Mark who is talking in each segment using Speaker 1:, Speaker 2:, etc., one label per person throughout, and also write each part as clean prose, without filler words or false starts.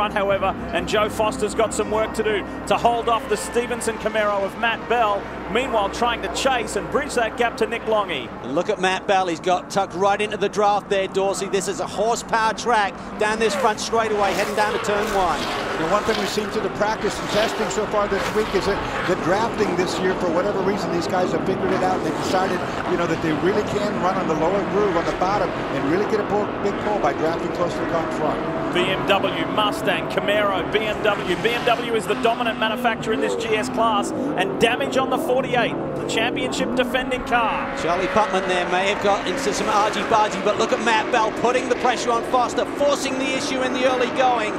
Speaker 1: front, however, and Joe Foster's got some work to do to hold off the Stevenson Camaro of Matt Bell, meanwhile trying to chase and bridge that gap to Nick Longy.
Speaker 2: Look at Matt Bell, he's got tucked right into the draft there, Dorsey. This is a horsepower track down this front straightaway, heading down to turn 1.
Speaker 3: And one thing we've seen through the practice and testing so far this week is that the drafting this year, for whatever reason, these guys have figured it out. And they've decided, that they really can run on the lower groove on the bottom and really get a big pull by drafting close to the car in front.
Speaker 1: BMW, Mustang, Camaro, BMW. BMW is the dominant manufacturer in this GS class, and damage on the 48, the championship defending car.
Speaker 2: Charlie Putman there may have got into some argy-bargy, but look at Matt Bell putting the pressure on Foster, forcing the issue in the early going.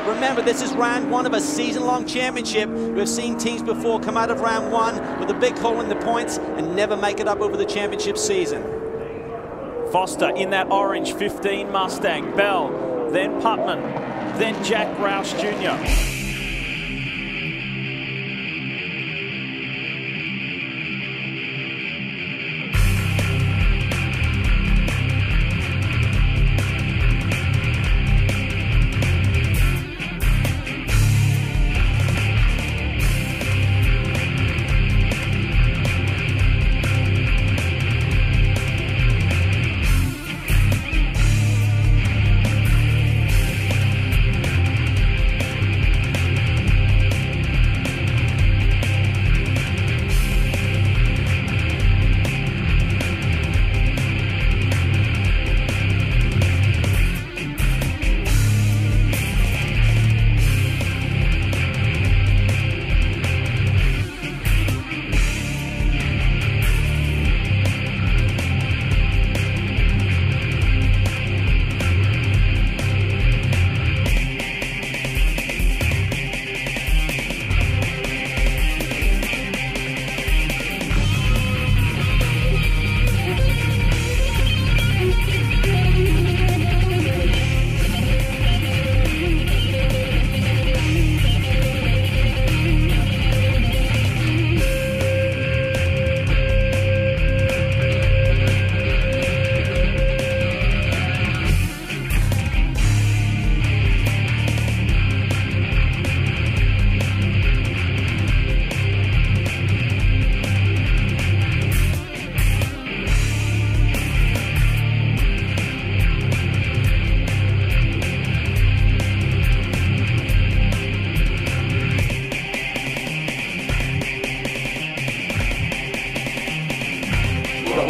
Speaker 2: Remember, this is round 1 of a season-long championship. We've seen teams before come out of round 1 with a big hole in the points and never make it up over the championship season.
Speaker 1: Foster in that orange 15 Mustang, Bell, then Putman, then Jack Roush Jr.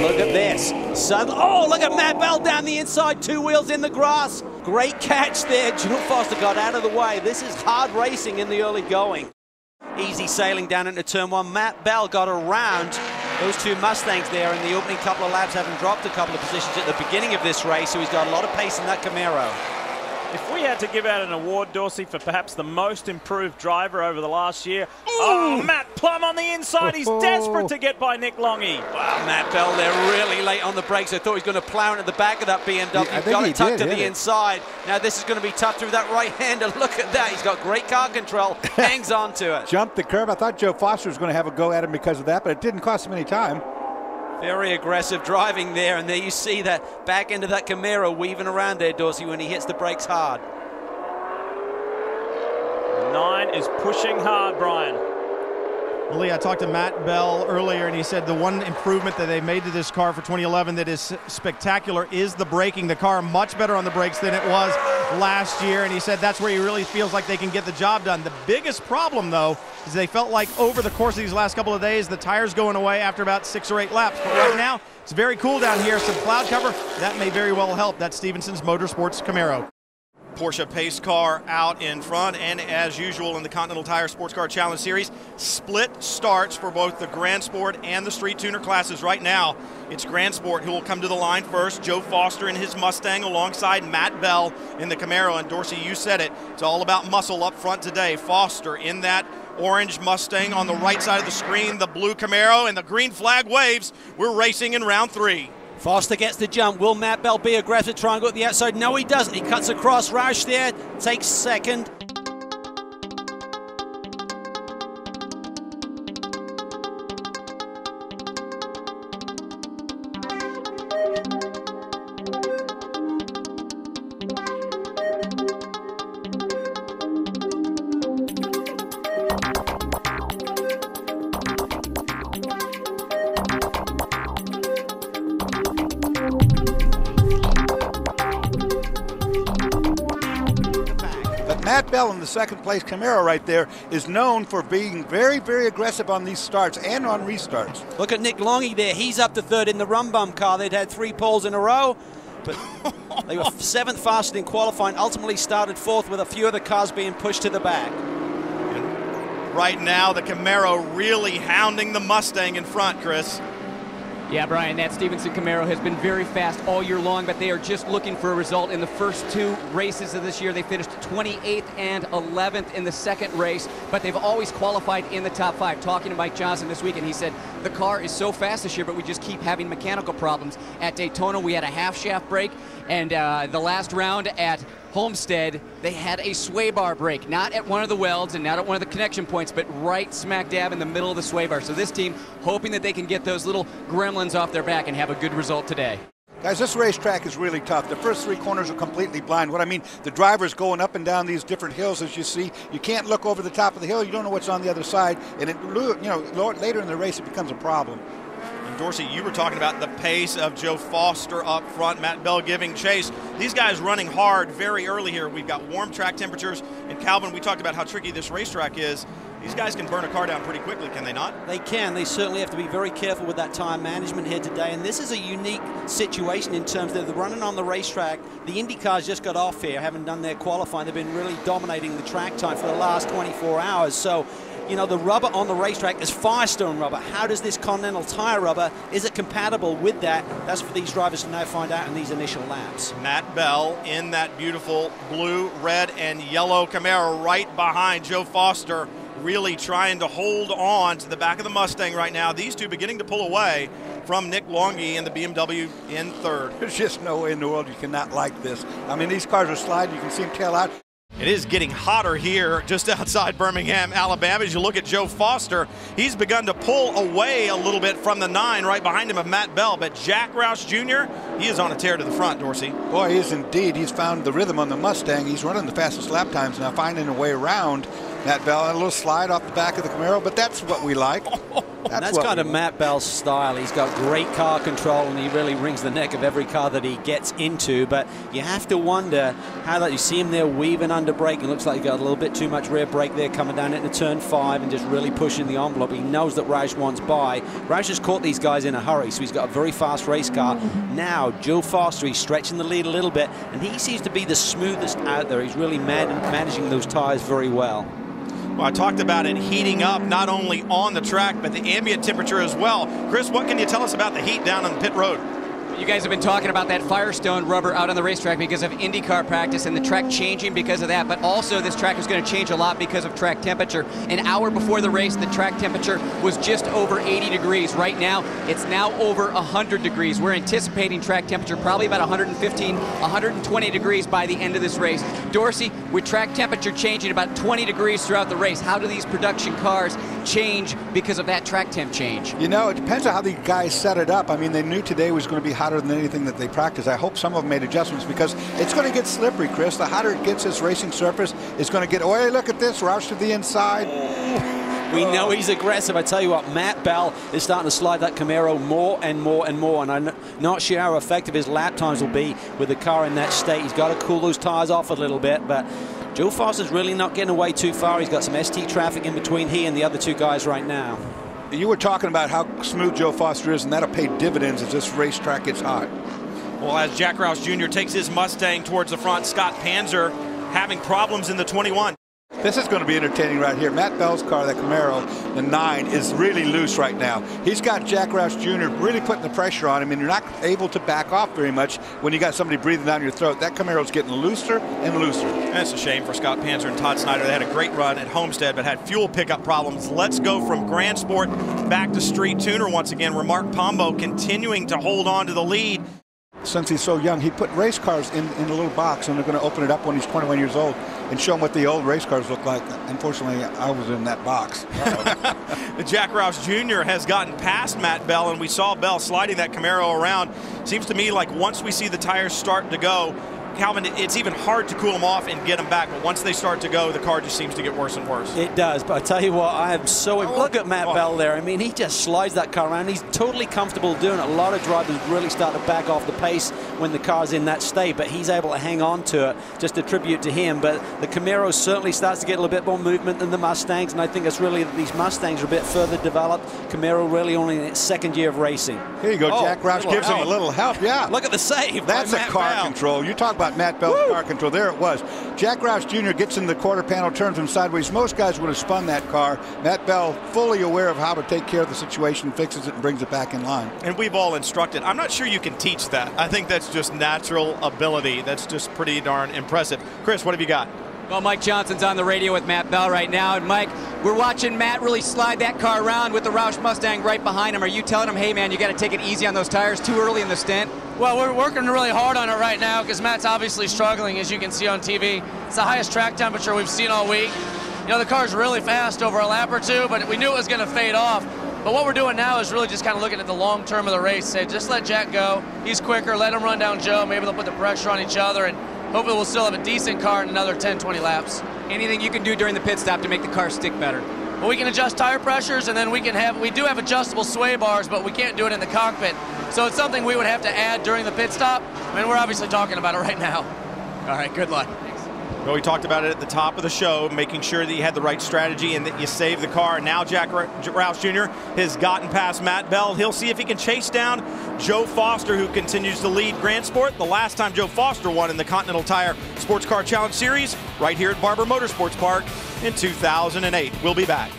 Speaker 2: Look at this. Oh, look at Matt Bell down the inside, 2 wheels in the grass. Great catch there. Joe Foster got out of the way. This is hard racing in the early going. Easy sailing down into turn 1. Matt Bell got around those 2 Mustangs there in the opening couple of laps, having dropped a couple of positions at the beginning of this race, so he's got a lot of pace in that Camaro.
Speaker 1: If we had to give out an award, Dorsey, for perhaps the most improved driver over the last year, oh, Matt Plum on the inside. He's desperate to get by Nick Longy.
Speaker 2: Wow, Matt Bell there really late on the brakes. I thought he was going to plow into the back of that BMW.
Speaker 3: Yeah,
Speaker 2: got it tucked to the inside. Now this is going to be tough through that right-hander. Look at that. He's got great car control. Hangs on to it.
Speaker 3: Jumped the curve. I thought Joe Foster was going to have a go at him because of that, but it didn't cost him any time.
Speaker 2: Very aggressive driving there, and there you see that back end of that Camaro weaving around there, Dorsey, when he hits the brakes hard.
Speaker 1: 9 is pushing hard, Brian.
Speaker 4: Well, Lee, I talked to Matt Bell earlier, and he said the one improvement that they made to this car for 2011 that is spectacular is the braking. The car much better on the brakes than it was last year, and he said that's where he really feels like they can get the job done. The biggest problem, though, is they felt like over the course of these last couple of days, the tires going away after about 6 or 8 laps. But right now, it's very cool down here. Some cloud cover, that may very well help. That's Stevenson's Motorsports Camaro. Porsche pace car out in front, and as usual in the Continental Tire Sports Car Challenge Series, split starts for both the Grand Sport and the Street Tuner classes. Right now, it's Grand Sport who will come to the line first. Joe Foster in his Mustang alongside Matt Bell in the Camaro. And Dorsey, you said it, it's all about muscle up front today. Foster in that orange Mustang on the right side of the screen, the blue Camaro, and the green flag waves. We're racing in round 3.
Speaker 2: Foster gets the jump. Will Matt Bell be aggressive, try and go at the outside? No, he doesn't. He cuts across. Roush there, takes second.
Speaker 3: Matt Bell in the second place Camaro right there is known for being very, very aggressive on these starts and on restarts.
Speaker 2: Look at Nick Longy there. He's up to third in the Rum Bum car. They'd had 3 poles in a row, but they were 7th fastest in qualifying, ultimately started 4th with a few of the cars being pushed to the back.
Speaker 4: Right now, the Camaro really hounding the Mustang in front, Chris.
Speaker 5: Yeah, Brian, that Stevenson Camaro has been very fast all year long, but they are just looking for a result. In the first 2 races of this year, they finished 28th and 11th in the second race, but they've always qualified in the top 5. Talking to Mike Johnson this week, and he said, the car is so fast this year, but we just keep having mechanical problems. At Daytona, we had a half-shaft brake, and the last round at Homestead, they had a sway bar break, not at one of the welds and not at one of the connection points, but right smack dab in the middle of the sway bar. So this team hoping that they can get those little gremlins off their back and have a good result today.
Speaker 3: Guys, this racetrack is really tough. The first 3 corners are completely blind. What I mean, the driver's going up and down these different hills, as you see. You can't look over the top of the hill. You don't know what's on the other side. And it, you know, later in the race, it becomes a problem.
Speaker 4: And Dorsey, you were talking about the pace of Joe Foster up front, Matt Bell giving chase. These guys running hard very early here. We've got warm track temperatures. And Calvin, we talked about how tricky this racetrack is. These guys can burn a car down pretty quickly, can they not?
Speaker 2: They can. They certainly have to be very careful with that time management here today. And this is a unique situation in terms of the running on the racetrack. The Indy cars just got off here, haven't done their qualifying. They've been really dominating the track time for the last 24 hours. So, you know, the rubber on the racetrack is Firestone rubber. How does this Continental tire rubber, is it compatible with that? That's for these drivers to now find out in these initial laps.
Speaker 4: Matt Bell in that beautiful blue, red, and yellow Camaro right behind Joe Foster, really trying to hold on to the back of the Mustang right now. These two beginning to pull away from Nick Longy and the BMW in third.
Speaker 3: There's just no way in the world you cannot like this. I mean, these cars are sliding. You can see them tail out.
Speaker 4: It is getting hotter here just outside Birmingham, Alabama. As you look at Joe Foster, he's begun to pull away a little bit from the 9 right behind him of Matt Bell. But Jack Roush Jr., he is on a tear to the front, Dorsey.
Speaker 3: Boy, he is indeed. He's found the rhythm on the Mustang. He's running the fastest lap times now, finding a way around Matt Bell. A little slide off the back of the Camaro, but that's what we like.
Speaker 2: That's kind of Matt Bell's style. He's got great car control, and he really wrings the neck of every car that he gets into. But you have to wonder how that you see him there weaving under brake. It looks like he got a little bit too much rear brake there coming down into turn 5 and just really pushing the envelope. He knows that Roush wants by. Roush has caught these guys in a hurry, so he's got a very fast race car. Now, Joe Foster, he's stretching the lead a little bit, and he seems to be the smoothest out there. He's really managing those tires very well.
Speaker 4: Well, I talked about it heating up not only on the track, but the ambient temperature as well. Chris, what can you tell us about the heat down on pit road?
Speaker 5: You guys have been talking about that Firestone rubber out on the racetrack because of IndyCar practice and the track changing because of that, but also this track is going to change a lot because of track temperature. An hour before the race, the track temperature was just over 80 degrees. Right now, it's now over 100 degrees. We're anticipating track temperature probably about 115, 120 degrees by the end of this race. Dorsey, with track temperature changing about 20 degrees throughout the race, how do these production cars change because of that track temp change?
Speaker 3: You know, it depends on how the guys set it up. I mean, they knew today was going to be hotter than anything that they practiced. I hope some of them made adjustments because it's going to get slippery, Chris. The hotter it gets, this racing surface is going to get oily. Look at this, Roush to the inside.
Speaker 2: We know he's aggressive. I tell you what, Matt Bell is starting to slide that Camaro more and more and more, and I'm not sure how effective his lap times will be with the car in that state. He's got to cool those tires off a little bit, but Joe Foster's really not getting away too far. He's got some ST traffic in between he and the other 2 guys right now.
Speaker 3: You were talking about how smooth Joe Foster is, and that'll pay dividends as this racetrack gets hot.
Speaker 4: Well, as Jack Roush Jr. takes his Mustang towards the front, Scott Panzer having problems in the 21.
Speaker 3: This is going to be entertaining right here. Matt Bell's car, that Camaro, the 9, is really loose right now. He's got Jack Roush Jr. really putting the pressure on him, and you're not able to back off very much when you got somebody breathing down your throat. That Camaro's getting looser and looser.
Speaker 4: That's a shame for Scott Panzer and Todd Snyder. They had a great run at Homestead, but had fuel pickup problems. Let's go from Grand Sport back to Street Tuner once again, where Mark Pombo continuing to hold on to the lead.
Speaker 3: Since he's so young, he put race cars in a little box, and they're going to open it up when he's 21 years old and show him what the old race cars look like. Unfortunately, I was in that box.
Speaker 4: Jack Roush Jr. has gotten past Matt Bell, and we saw Bell sliding that Camaro around. Seems to me like once we see the tires start to go, Calvin, it's even hard to cool them off and get them back, but once they start to go, the car just seems to get worse and worse.
Speaker 2: It does, but I tell you what, I am so... Look at Matt Bell there. I mean, he just slides that car around. He's totally comfortable doing it. A lot of drivers really start to back off the pace when the car's in that state, but he's able to hang on to it. Just a tribute to him. But the Camaro certainly starts to get a little bit more movement than the Mustangs, and I think it's really these Mustangs are a bit further developed. Camaro really only in its second year of racing.
Speaker 3: Here you go, Jack Roush gives him a little help. Yeah.
Speaker 2: Look at the save.
Speaker 3: That's a car control. You talk about Matt Bell's car control. There it was. Jack Roush Jr. gets in the quarter panel, turns him sideways. Most guys would have spun that car. Matt Bell, fully aware of how to take care of the situation, fixes it and brings it back in line.
Speaker 4: And we've all instructed. I'm not sure you can teach that. I think that's just natural ability. That's just pretty darn impressive. Chris, what have you got?
Speaker 5: Well, Mike Johnson's on the radio with Matt Bell right now. And Mike, we're watching Matt really slide that car around with the Roush Mustang right behind him. Are you telling him, hey, man, you got to take it easy on those tires too early in the stint?
Speaker 6: Well, we're working really hard on it right now because Matt's obviously struggling, as you can see on TV. It's the highest track temperature we've seen all week. You know, the car's really fast over a lap or two, but we knew it was going to fade off. But what we're doing now is really just kind of looking at the long term of the race. Say, just let Jack go. He's quicker. Let him run down Joe. Maybe they'll put the pressure on each other, and hopefully we'll still have a decent car in another 10, 20 laps.
Speaker 5: Anything you can do during the pit stop to make the car stick better?
Speaker 6: Well, we can adjust tire pressures, and then we do have adjustable sway bars, but we can't do it in the cockpit. So it's something we would have to add during the pit stop. I mean, we're obviously talking about it right now.
Speaker 5: All right, good luck.
Speaker 4: Well, we talked about it at the top of the show, making sure that you had the right strategy and that you saved the car. Now Jack Roush Jr. has gotten past Matt Bell. He'll see if he can chase down Joe Foster, who continues to lead Grand Sport. The last time Joe Foster won in the Continental Tire Sports Car Challenge Series, right here at Barber Motorsports Park in 2008. We'll be back.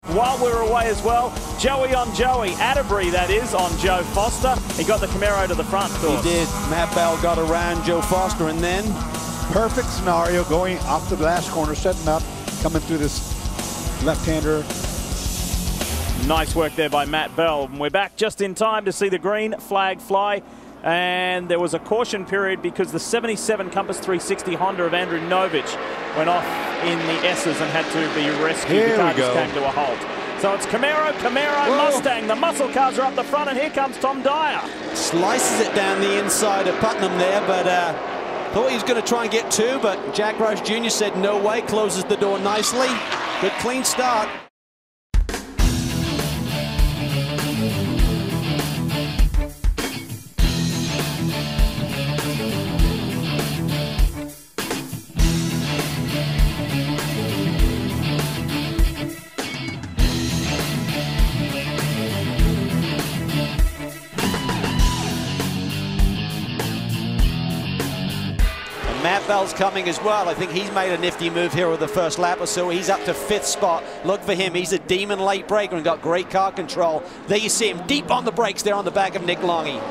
Speaker 1: While we were away as well, Joey on Joey, Atterbury that is, on Joe Foster. He got the Camaro to the front.
Speaker 2: He did. Matt Bell got around Joe Foster, and then
Speaker 3: perfect scenario, going off the last corner, setting up, coming through this left-hander.
Speaker 1: Nice work there by Matt Bell. And we're back just in time to see the green flag fly. And there was a caution period because the 77 Compass 360 Honda of Andrew Novich went off in the S's and had to be rescued.
Speaker 3: Here
Speaker 1: the car
Speaker 3: we go.
Speaker 1: just came to a halt. So it's Camaro,
Speaker 3: Whoa.
Speaker 1: Mustang. The muscle cars are up the front, and here comes Tom Dyer.
Speaker 2: slices it down the inside of Putnam there, but thought he was going to try and get two, but Jack Roush Jr. said no way, closes the door nicely. Good clean start. Matt Bell's coming as well. I think he's made a nifty move here with the first lap or so. He's up to 5th spot. Look for him. He's a demon late breaker and got great car control. There you see him deep on the brakes there on the back of Nick Longy.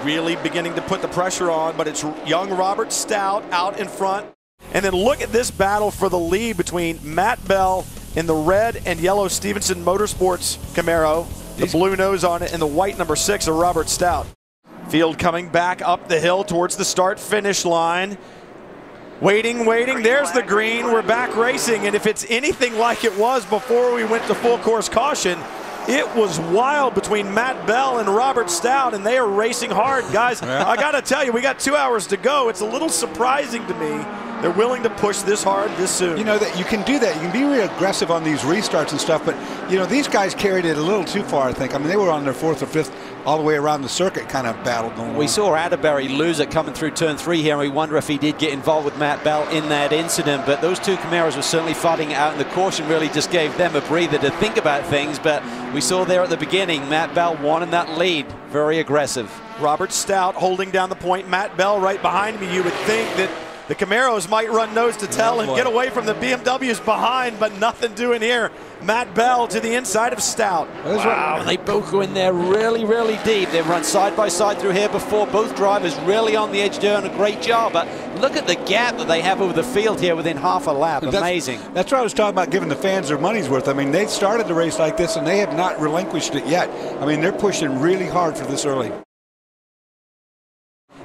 Speaker 4: Really beginning to put the pressure on, but it's young Robert Stout out in front. And then look at this battle for the lead between Matt Bell in the red and yellow Stevenson Motorsports Camaro, the blue nose on it, and the white number 6 of Robert Stout. Field coming back up the hill towards the start-finish line. Waiting, waiting, there's the green, we're back racing, and if it's anything like it was before we went to full course caution, it was wild between Matt Bell and Robert Stout, and they are racing hard. Guys, I gotta tell you, we got 2 hours to go. It's a little surprising to me they're willing to push this hard this soon.
Speaker 3: You know, that you can do that. You can be really aggressive on these restarts and stuff, but, you know, these guys carried it a little too far, I think. I mean, they were on their 4th or 5th all the way around the circuit kind of battle going on.
Speaker 2: We saw Atterbury lose it coming through turn 3 here, and we wonder if he did get involved with Matt Bell in that incident. But those two Camaros were certainly fighting it out, and the caution really just gave them a breather to think about things. But we saw there at the beginning, Matt Bell wanting that lead. Very aggressive.
Speaker 4: Robert Stout holding down the point. Matt Bell right behind me. You would think that the Camaros might run nose to tail and get away from the BMWs behind, but nothing doing here. Matt Bell to the inside of Stout.
Speaker 2: Wow, they both go in there really, really deep. They've run side by side through here before. Both drivers really on the edge doing a great job. But look at the gap that they have over the field here within half a lap. Amazing.
Speaker 3: That's what I was talking about, giving the fans their money's worth. I mean, they started the race like this, and they have not relinquished it yet. I mean, they're pushing really hard for this early.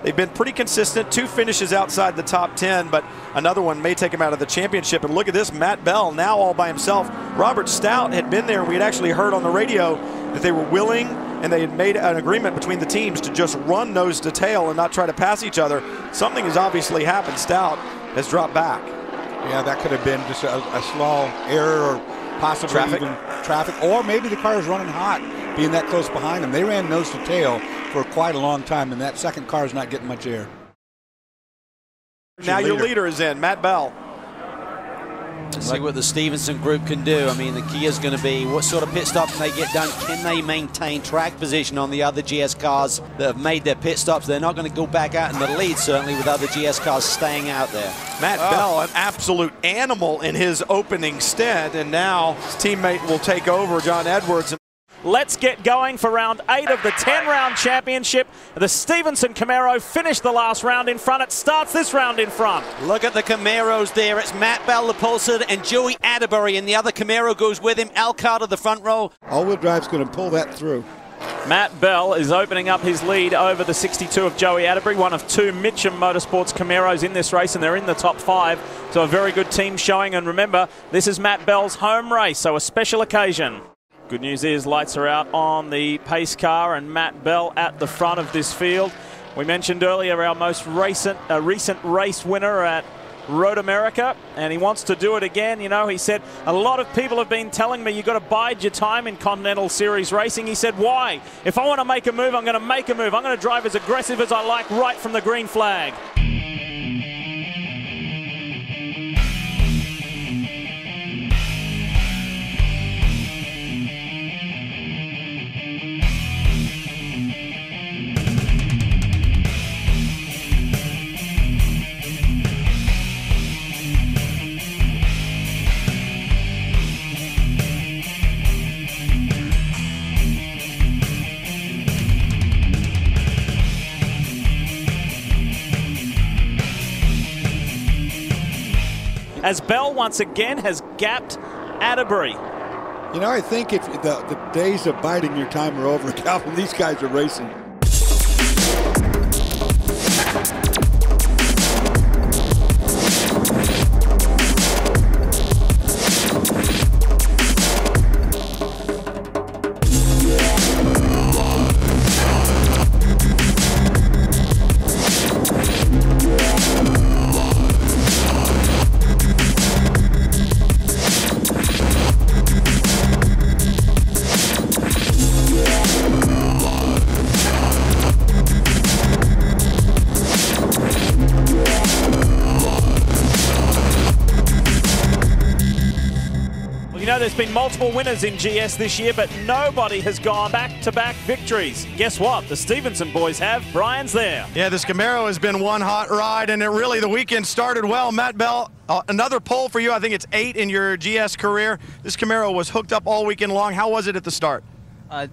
Speaker 4: They've been pretty consistent. 2 finishes outside the top 10, but another one may take him out of the championship. And look at this, Matt Bell now all by himself. Robert Stout had been there. We had actually heard on the radio that they were willing and they had made an agreement between the teams to just run nose to tail and not try to pass each other. Something has obviously happened. Stout has dropped back.
Speaker 3: Yeah, that could have been just a small error or possibly even traffic. Or maybe the car is running hot, being that close behind them. They ran nose to tail, for quite a long time, and that second car is not getting much air.
Speaker 4: Now your leader is in, Matt Bell.
Speaker 2: Let's see what the Stevenson group can do. I mean, the key is going to be what sort of pit stop can they get done? Can they maintain track position on the other GS cars that have made their pit stops? They're not going to go back out in the lead, certainly, with other GS cars staying out there.
Speaker 4: Matt Bell, an absolute animal in his opening stint, and now his teammate will take over, John Edwards.
Speaker 1: Let's get going for round 8 of the 10-round championship. The Stevenson Camaro finished the last round in front. It starts this round in front.
Speaker 2: Look at the Camaros there. It's Matt Bell, the pole sitter, and Joey Atterbury, and the other Camaro goes with him. Al Carter, the front row.
Speaker 3: All-wheel drive's going to pull that through.
Speaker 1: Matt Bell is opening up his lead over the 62 of Joey Atterbury, one of 2 Mitchum Motorsports Camaros in this race, and they're in the top 5. So a very good team showing. And remember, this is Matt Bell's home race, so a special occasion. Good news is lights are out on the pace car, and Matt Bell at the front of this field. We mentioned earlier our most recent race winner at Road America, and he wants to do it again. You know, he said, a lot of people have been telling me you've got to bide your time in Continental Series racing. He said, why? If I want to make a move, I'm going to make a move. I'm going to drive as aggressive as I like right from the green flag. As Bell once again has gapped Atterbury.
Speaker 3: You know, I think if the days of biding your time are over, Calvin, these guys are racing.
Speaker 1: You know, there's been multiple winners in GS this year, but nobody has gone back-to-back victories. Guess what? The Stevenson boys have. Brian's there.
Speaker 4: Yeah, this Camaro has been one hot ride, and the weekend started well. Matt Bell, another pole for you. I think it's 8 in your GS career. This Camaro was hooked up all weekend long. How was it at the start?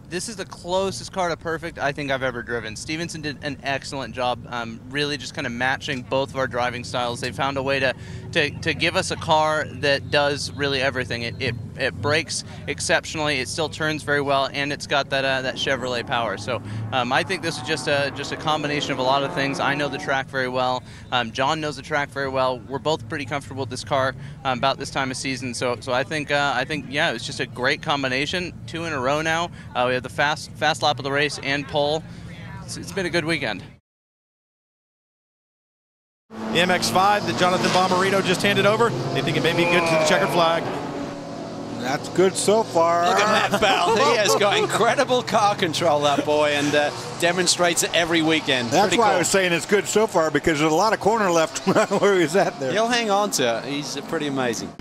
Speaker 7: This is the closest car to perfect I think I've ever driven. Stevenson did an excellent job really just kind of matching both of our driving styles. They found a way to give us a car that does really everything. It brakes exceptionally, it still turns very well, and it's got that Chevrolet power. So I think this is just a combination of a lot of things. I know the track very well. John knows the track very well. We're both pretty comfortable with this car about this time of season. So I think yeah, it's just a great combination. 2 in a row now. We have the fast lap of the race and pole. It's been a good weekend.
Speaker 4: The MX-5 that Jonathan Bomarito just handed over, they think it may be good to the checkered flag.
Speaker 3: That's good so far.
Speaker 2: Look at Matt Bell. He has got incredible car control, that boy, and demonstrates it every weekend.
Speaker 3: That's
Speaker 2: Pretty
Speaker 3: why
Speaker 2: cool.
Speaker 3: I was saying it's good so far, because there's a lot of corner left where he's at there.
Speaker 2: He'll hang on to it. He's pretty amazing.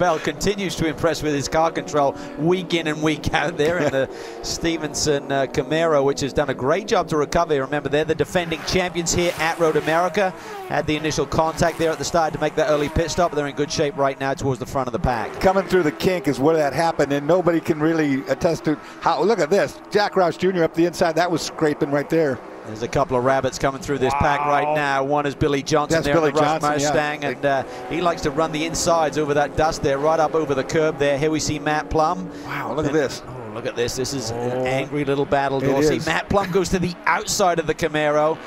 Speaker 2: Bell continues to impress with his car control week in and week out there in the Stevenson Camaro, which has done a great job to recover. Remember, they're the defending champions here at Road America. Had the initial contact there at the start to make that early pit stop, but they're in good shape right now towards the front of the pack.
Speaker 3: Coming through the kink is where that happened, and nobody can really attest to how. Look at this. Jack Roush Jr. up the inside. That was scraping right there.
Speaker 2: There's a couple of rabbits coming through this pack right now. One is Billy Johnson.
Speaker 3: That's
Speaker 2: there
Speaker 3: Billy
Speaker 2: in the Rush
Speaker 3: Johnson,
Speaker 2: Mustang, and he likes to run the insides over that dust there, right up over the curb there. Here we see Matt Plum.
Speaker 3: Wow, look at this.
Speaker 2: Oh, look at this. This is an angry little battle, Dorsey. Matt Plum goes to the outside of the Camaro.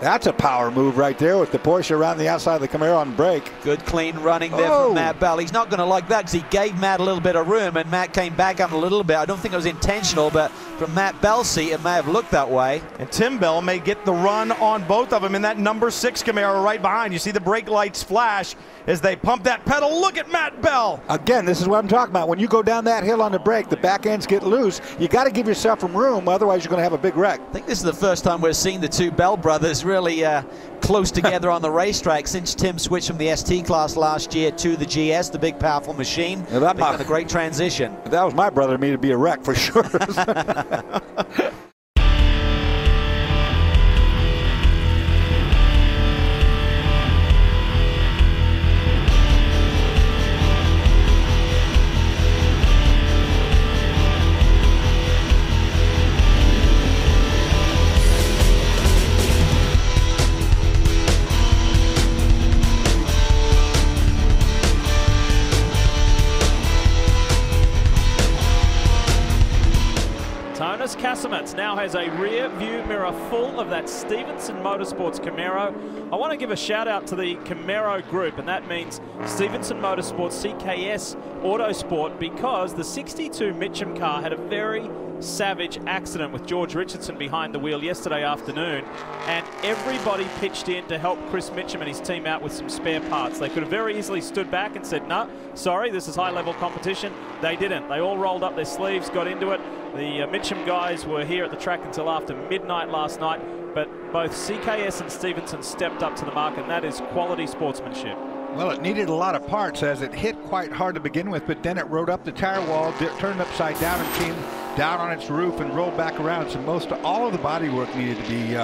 Speaker 3: That's a power move right there with the Porsche around the outside of the Camaro on brake.
Speaker 2: Good clean running there from Matt Bell. He's not going to like that because he gave Matt a little bit of room, and Matt came back up a little bit. I don't think it was intentional, but from Matt Bell's seat, it may have looked that way.
Speaker 4: And Tim Bell may get the run on both of them in that number 6 Camaro right behind. You see the brake lights flash as they pump that pedal. Look at Matt Bell.
Speaker 3: Again, this is what I'm talking about. When you go down that hill on the brake, the back ends get loose. You got to give yourself some room, otherwise you're going to have a big wreck.
Speaker 2: I think this is the first time we're seeing the two Bell brothers really close together on the racetrack since Tim switched from the ST class last year to the GS, the big powerful machine.
Speaker 3: Yeah, that
Speaker 2: done a great transition.
Speaker 3: That was my brother and me to be a wreck for sure.
Speaker 1: Casamance now has a rear view mirror full of that Stevenson Motorsports Camaro. I want to give a shout out to the Camaro group, and that means Stevenson Motorsports, CKS Autosport, because the 62 Mitchum car had a very savage accident with George Richardson behind the wheel yesterday afternoon, and everybody pitched in to help Chris Mitchum and his team out with some spare parts. They could have very easily stood back and said, no, sorry, this is high-level competition. They didn't. They all rolled up their sleeves, got into it. The Mitchum guys were here at the track until after midnight last night, but both CKS and Stevenson stepped up to the mark, and that is quality sportsmanship.
Speaker 3: Well, it needed a lot of parts as it hit quite hard to begin with, but then it rode up the tire wall, turned upside down and came down on its roof and rolled back around. So all of the bodywork needed to be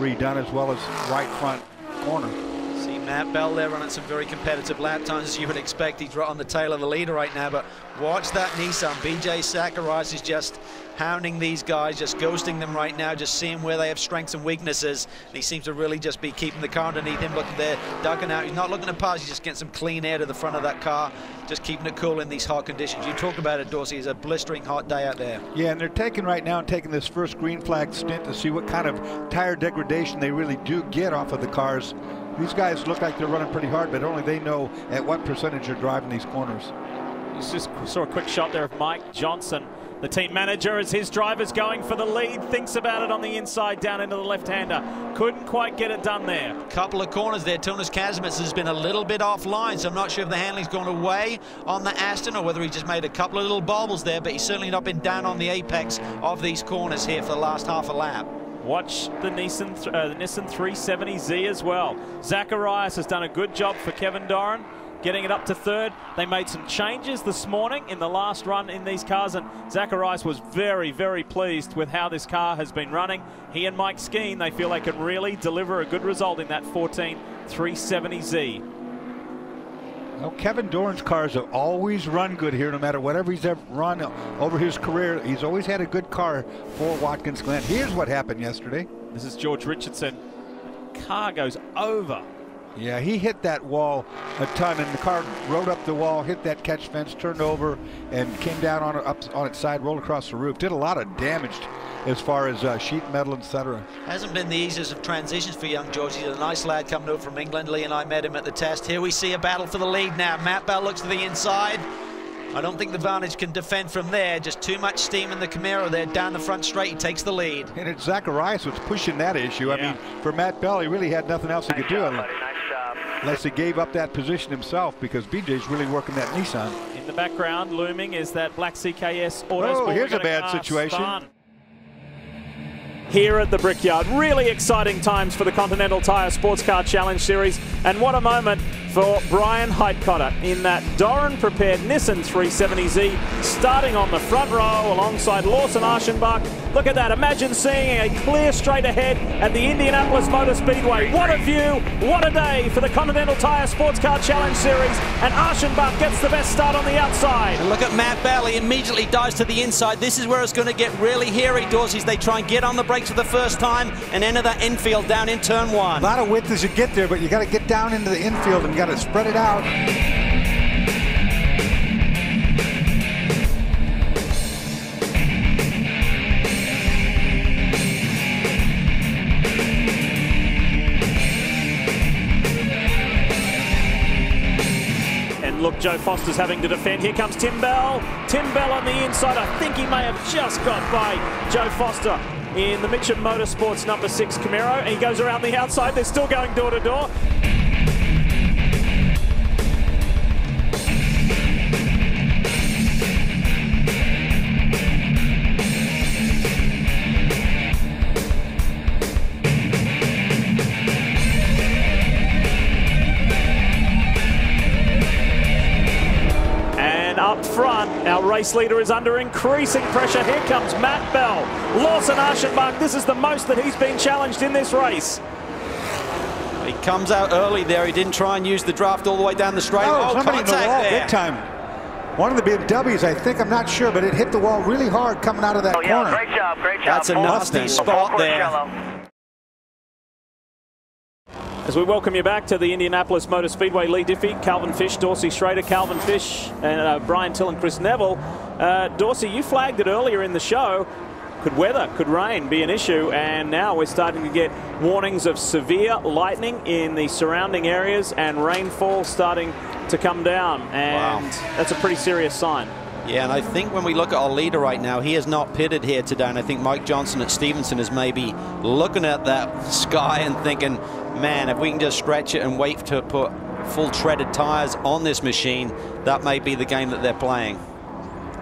Speaker 3: redone, as well as right front corner.
Speaker 2: See Matt Bell there running some very competitive lap times, as you would expect. He's right on the tail of the leader right now, but watch that Nissan. BJ Zacharias is just hounding these guys, just ghosting them right now, just seeing where they have strengths and weaknesses. And he seems to really just be keeping the car underneath him, looking there, ducking out. He's not looking to pass, he's just getting some clean air to the front of that car, just keeping it cool in these hot conditions. You talk about it, Dorsey, it's a blistering hot day out there.
Speaker 3: Yeah, and they're taking right now and taking this first green flag stint to see what kind of tire degradation they really do get off of the cars. These guys look like they're running pretty hard, but only they know at what percentage they're driving these corners.
Speaker 1: You just saw a quick shot there of Mike Johnson, the team manager, as his driver's going for the lead, thinks about it on the inside down into the left-hander. Couldn't quite get it done there.
Speaker 2: Couple of corners there. Tunis Casamance has been a little bit offline, so I'm not sure if the handling's gone away on the Aston or whether he just made a couple of little bobbles there, but he's certainly not been down on the apex of these corners here for the last half a lap.
Speaker 1: Watch the Nissan 370Z as well. Zacharias has done a good job for Kevin Doran, getting it up to third. They made some changes this morning in the last run in these cars, and Zacharias was very, very pleased with how this car has been running. He and Mike Skeen, they feel they can really deliver a good result in that 14 370Z.
Speaker 3: Well, Kevin Doran's cars have always run good here, no matter whatever he's ever run over his career. He's always had a good car for Watkins Glen. Here's what happened yesterday.
Speaker 1: This is George Richardson. Car goes over.
Speaker 3: Yeah, he hit that wall a ton, and the car rode up the wall, hit that catch fence, turned over, and came down on its side, rolled across the roof. Did a lot of damage as far as sheet metal, etc.
Speaker 2: Hasn't been the easiest of transitions for young George. He's a nice lad coming over from England. Lee and I met him at the test. Here we see a battle for the lead now. Matt Bell looks to the inside. I don't think the Vantage can defend from there. Just too much steam in the Camaro there. Down the front straight, he takes the lead.
Speaker 3: And it's Zacharias was pushing that issue.
Speaker 1: Yeah.
Speaker 3: I mean, for Matt Bell, he really had nothing else he could do. Unless he gave up that position himself, because BJ's really working that Nissan.
Speaker 1: In the background, looming, is that black CKS Autosport.
Speaker 3: Oh, here's a bad situation.
Speaker 1: Here at the Brickyard, really exciting times for the Continental Tire Sports Car Challenge Series, and what a moment for for Brian Heitkotter in that Doran-prepared Nissan 370Z, starting on the front row alongside Lawson Aschenbach. Look at that. Imagine seeing a clear straight ahead at the Indianapolis Motor Speedway. What a view, what a day for the Continental Tire Sports Car Challenge Series, and Aschenbach gets the best start on the outside.
Speaker 2: And look at Matt Bell, he immediately dives to the inside. This is where it's going to get really hairy, Dorsey, as they try and get on the brakes for the first time and enter that infield down in turn one.
Speaker 3: A lot of width as you get there, but you got to get down into the infield and you got to spread it out.
Speaker 1: And look, Joe Foster's having to defend. Here comes Tim Bell. Tim Bell on the inside. I think he may have just got by Joe Foster in the Mitchell Motorsports number 6 Camaro. And he goes around the outside. They're still going door to door. Up front, our race leader is under increasing pressure. Here comes Matt Bell. Lawson Aschenbach, this is the most that he's been challenged in this race.
Speaker 2: He comes out early there. He didn't try and use the draft all the way down the straight.
Speaker 3: Oh, somebody in the wall,
Speaker 2: there.
Speaker 3: big time. One of the BMWs, I think, I'm not sure, but it hit the wall really hard coming out of that corner.
Speaker 8: Great job, great job.
Speaker 2: That's a nasty spot there.
Speaker 1: As we welcome you back to the Indianapolis Motor Speedway, Lee Diffie, Calvin Fish, Dorsey Schrader, Calvin Fish, and Brian Till and Chris Neville. Dorsey, you flagged it earlier in the show. Could weather, could rain be an issue, and now we're starting to get warnings of severe lightning in the surrounding areas and rainfall starting to come down, and that's a pretty serious sign.
Speaker 2: Yeah, and I think when we look at our leader right now, he is not pitted here today, and I think Mike Johnson at Stevenson is maybe looking at that sky and thinking, man, if we can just stretch it and wait to put full treaded tires on this machine, that may be the game that they're playing.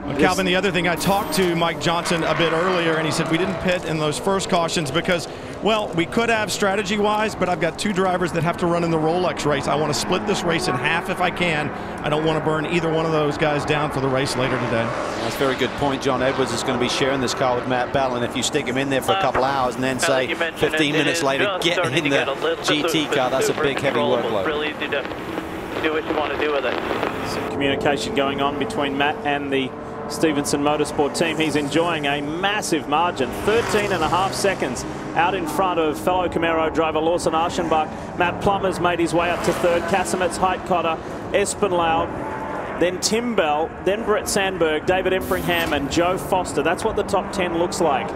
Speaker 4: Well, Calvin, the other thing, I talked to Mike Johnson a bit earlier, and he said we didn't pit in those first cautions because, well, we could have strategy-wise, but I've got 2 drivers that have to run in the Rolex race. I want to split this race in half if I can. I don't want to burn either one of those guys down for the race later today.
Speaker 2: That's a very good point. John Edwards is going to be sharing this car with Matt Bell, and if you stick him in there for a couple hours and then say 15 minutes later, get in the GT car, that's a big, heavy workload.
Speaker 8: Really easy to do what you want to do with it.
Speaker 1: Some communication going on between Matt and the Stevenson Motorsport team. He's enjoying a massive margin, 13.5 seconds out in front of fellow Camaro driver Lawson Aschenbach. Matt Plummer's made his way up to 3rd. Casimets, Heitkotter, Espenlaub, then Tim Bell, then Brett Sandberg, David Empringham and Joe Foster. That's what the top 10 looks like.